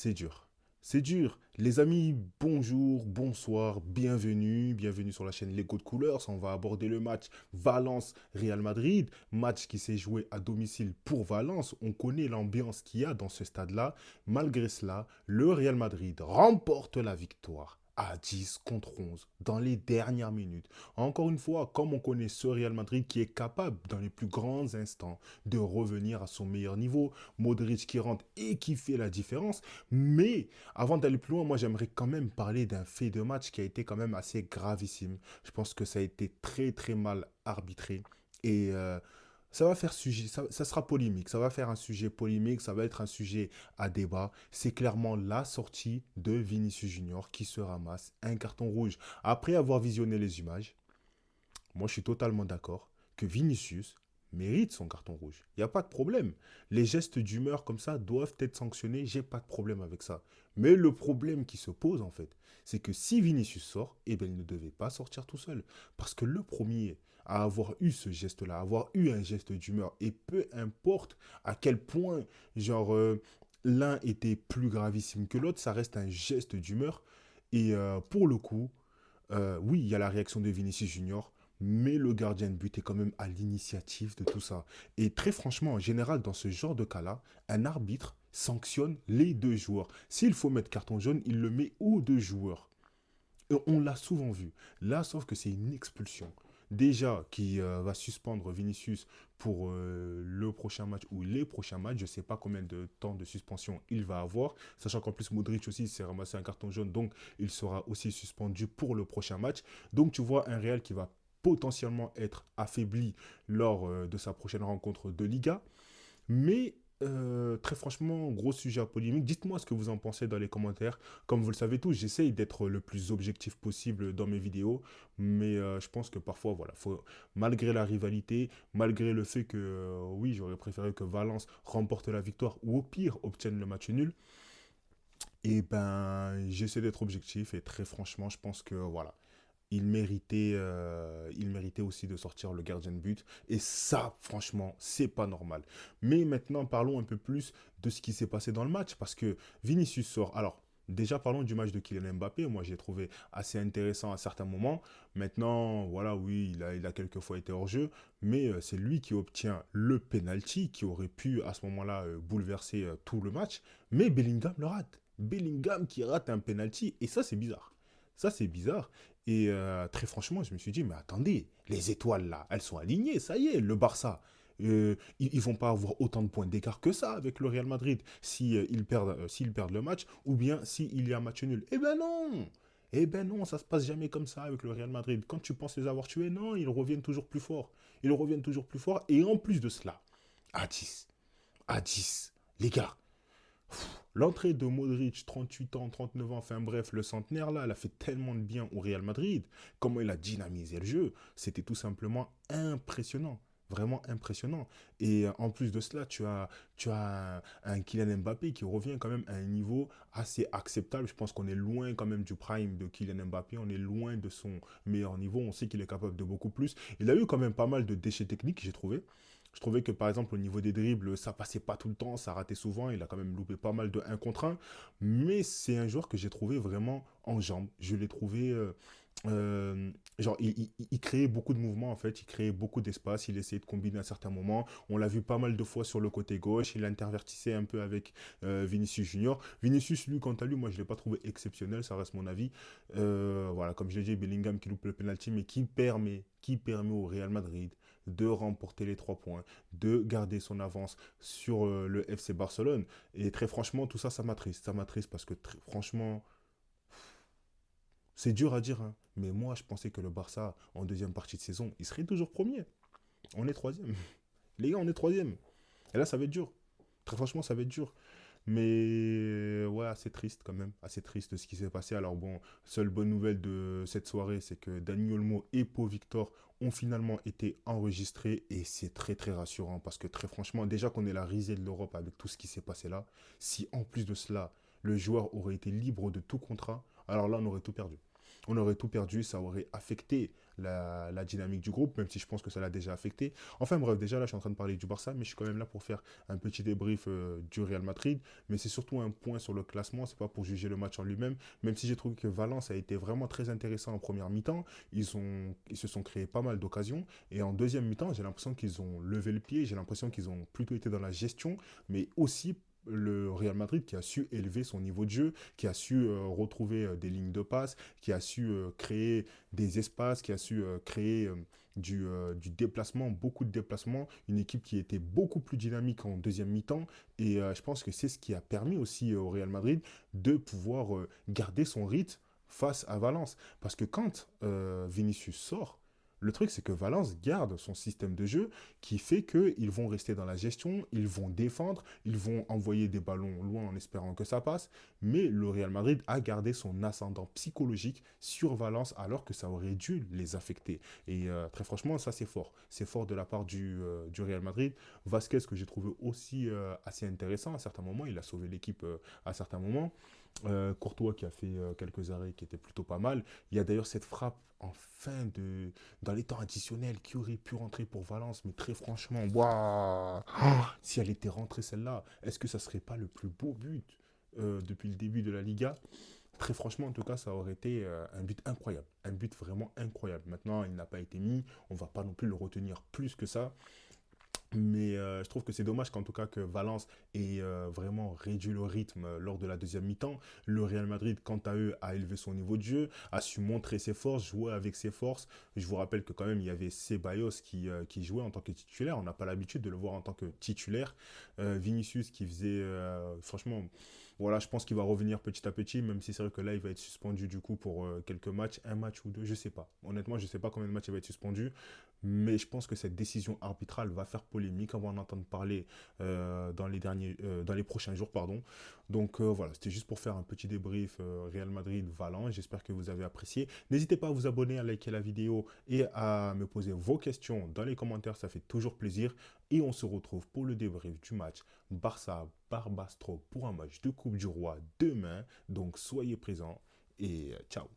C'est dur. C'est dur. Les amis, bonjour, bonsoir, bienvenue, bienvenue sur la chaîne Lego de Couleurs. On va aborder le match Valence-Real Madrid, match qui s'est joué à domicile pour Valence. On connaît l'ambiance qu'il y a dans ce stade-là. Malgré cela, le Real Madrid remporte la victoire à 10 contre 11 dans les dernières minutes. Encore une fois, comme on connaît ce Real Madrid qui est capable, dans les plus grands instants, de revenir à son meilleur niveau. Modric qui rentre et qui fait la différence. Mais avant d'aller plus loin, moi j'aimerais quand même parler d'un fait de match qui a été quand même assez gravissime. Je pense que ça a été très très mal arbitré. Et ça va faire sujet, ça sera polémique, ça va faire un sujet polémique, ça va être un sujet à débat. C'est clairement la sortie de Vinicius Junior qui se ramasse un carton rouge. Après avoir visionné les images, moi, je suis totalement d'accord que Vinicius mérite son carton rouge. Il n'y a pas de problème. Les gestes d'humeur comme ça doivent être sanctionnés. J'ai pas de problème avec ça. Mais le problème qui se pose, en fait, c'est que si Vinicius sort, eh bien, il ne devait pas sortir tout seul. Parce que le premier à avoir eu ce geste-là, à avoir eu un geste d'humeur, et peu importe à quel point, genre, l'un était plus gravissime que l'autre, ça reste un geste d'humeur. Et pour le coup, oui, il y a la réaction de Vinicius Junior, mais le gardien de but est quand même à l'initiative de tout ça. Et très franchement, en général, dans ce genre de cas-là, un arbitre sanctionne les deux joueurs. S'il faut mettre carton jaune, il le met aux deux joueurs. Et on l'a souvent vu. Là, sauf que c'est une expulsion. Déjà, qui va suspendre Vinicius pour le prochain match ou les prochains matchs. Je ne sais pas combien de temps de suspension il va avoir. Sachant qu'en plus, Modric aussi s'est ramassé un carton jaune. Donc, il sera aussi suspendu pour le prochain match. Donc, tu vois un Real qui va potentiellement être affaibli lors de sa prochaine rencontre de Liga. Mais très franchement, gros sujet à polémique. Dites-moi ce que vous en pensez dans les commentaires. Comme vous le savez tous, j'essaye d'être le plus objectif possible dans mes vidéos. Mais je pense que parfois, voilà, malgré la rivalité, malgré le fait que, oui, j'aurais préféré que Valence remporte la victoire ou au pire obtienne le match nul. Et ben, j'essaie d'être objectif et très franchement, je pense que, voilà, il méritait aussi de sortir le gardien de but. Et ça, franchement, c'est pas normal. Mais maintenant, parlons un peu plus de ce qui s'est passé dans le match. Parce que Vinicius sort. Alors, déjà, parlons du match de Kylian Mbappé. Moi, j'ai trouvé assez intéressant à certains moments. Maintenant, voilà, oui, il a quelquefois été hors jeu. Mais c'est lui qui obtient le penalty qui aurait pu, à ce moment-là, bouleverser tout le match. Mais Bellingham le rate. Bellingham qui rate un penalty. Et ça, c'est bizarre. Ça, c'est bizarre. Et très franchement, je me suis dit, mais attendez, les étoiles là, elles sont alignées, ça y est, le Barça. Ils vont pas avoir autant de points d'écart que ça avec le Real Madrid si, s'ils perdent le match ou bien s'il y a un match nul. Eh ben non! Eh ben non, ça se passe jamais comme ça avec le Real Madrid. Quand tu penses les avoir tués, non, ils reviennent toujours plus forts. Ils reviennent toujours plus forts. Et en plus de cela, à 10, à 10, les gars, l'entrée de Modric, 38 ans, 39 ans, enfin bref, le centenaire là, elle a fait tellement de bien au Real Madrid. Comment il a dynamisé le jeu, c'était tout simplement impressionnant. Vraiment impressionnant. Et en plus de cela, tu as un Kylian Mbappé qui revient quand même à un niveau assez acceptable. Je pense qu'on est loin quand même du prime de Kylian Mbappé. On est loin de son meilleur niveau. On sait qu'il est capable de beaucoup plus. Il a eu quand même pas mal de déchets techniques, j'ai trouvé. Je trouvais que par exemple au niveau des dribbles, ça passait pas tout le temps, ça ratait souvent, il a quand même loupé pas mal de 1 contre 1, mais c'est un joueur que j'ai trouvé vraiment en jambes. Je l'ai trouvé, genre il créait beaucoup de mouvements en fait, il créait beaucoup d'espace, il essayait de combiner à certains moments. On l'a vu pas mal de fois sur le côté gauche, il intervertissait un peu avec Vinicius Junior. Vinicius, lui, quant à lui, moi je l'ai pas trouvé exceptionnel, ça reste mon avis. Voilà, comme je l'ai dit, Bellingham qui loupe le penalty, mais qui permet au Real Madrid de remporter les 3 points, de garder son avance sur le FC Barcelone. Et très franchement, tout ça, ça m'attriste. Ça m'attriste parce que franchement, c'est dur à dire, hein, mais moi, je pensais que le Barça, en deuxième partie de saison, il serait toujours premier. On est troisième. Les gars, on est troisième. Et là, ça va être dur. Très franchement, ça va être dur. Mais ouais, assez triste quand même, assez triste de ce qui s'est passé. Alors bon, seule bonne nouvelle de cette soirée, c'est que Dani Olmo et Pau Victor ont finalement été enregistrés et c'est très très rassurant parce que très franchement, déjà qu'on est la risée de l'Europe avec tout ce qui s'est passé là, si en plus de cela, le joueur aurait été libre de tout contrat, alors là on aurait tout perdu. On aurait tout perdu, ça aurait affecté la dynamique du groupe, même si je pense que ça l'a déjà affecté. Enfin bref, déjà là, je suis en train de parler du Barça, mais je suis quand même là pour faire un petit débrief du Real Madrid. Mais c'est surtout un point sur le classement, c'est pas pour juger le match en lui-même, même si j'ai trouvé que Valence a été vraiment très intéressant en première mi-temps. Ils se sont créés pas mal d'occasions. Et en deuxième mi-temps, j'ai l'impression qu'ils ont levé le pied, j'ai l'impression qu'ils ont plutôt été dans la gestion, mais aussi le Real Madrid qui a su élever son niveau de jeu, qui a su retrouver des lignes de passe, qui a su créer des espaces, qui a su créer du déplacement, beaucoup de déplacements, une équipe qui était beaucoup plus dynamique en deuxième mi-temps. Et je pense que c'est ce qui a permis aussi au Real Madrid de pouvoir garder son rythme face à Valence. Parce que quand Vinicius sort, le truc, c'est que Valence garde son système de jeu qui fait qu'ils vont rester dans la gestion, ils vont défendre, ils vont envoyer des ballons loin en espérant que ça passe. Mais le Real Madrid a gardé son ascendant psychologique sur Valence alors que ça aurait dû les affecter. Et très franchement, ça c'est fort. C'est fort de la part du Real Madrid. Vasquez, que j'ai trouvé aussi assez intéressant à certains moments, il a sauvé l'équipe à certains moments. Courtois qui a fait quelques arrêts qui étaient plutôt pas mal. Il y a d'ailleurs cette frappe dans les temps additionnels qui aurait pu rentrer pour Valence, mais très franchement, waouh, si elle était rentrée celle-là, est-ce que ça serait pas le plus beau but depuis le début de la Liga? Très franchement, en tout cas, ça aurait été un but incroyable, un but vraiment incroyable. Maintenant, il n'a pas été mis, on va pas non plus le retenir plus que ça. Mais je trouve que c'est dommage qu'en tout cas que Valence ait vraiment réduit le rythme lors de la deuxième mi-temps. Le Real Madrid, quant à eux, a élevé son niveau de jeu, a su montrer ses forces, jouer avec ses forces. Je vous rappelle que quand même, il y avait Ceballos qui jouait en tant que titulaire. On n'a pas l'habitude de le voir en tant que titulaire. Vinicius qui faisait, franchement, voilà, je pense qu'il va revenir petit à petit, même si c'est vrai que là, il va être suspendu du coup pour quelques matchs, un match ou deux, je sais pas. Honnêtement, je sais pas combien de matchs il va être suspendu. Mais je pense que cette décision arbitrale va faire polémique. On va en entendre parler dans les prochains jours, pardon. Donc voilà, c'était juste pour faire un petit débrief Real Madrid-Valence. J'espère que vous avez apprécié. N'hésitez pas à vous abonner, à liker la vidéo et à me poser vos questions dans les commentaires. Ça fait toujours plaisir. Et on se retrouve pour le débrief du match Barça-Barbastro pour un match de Coupe du Roi demain. Donc soyez présents et ciao.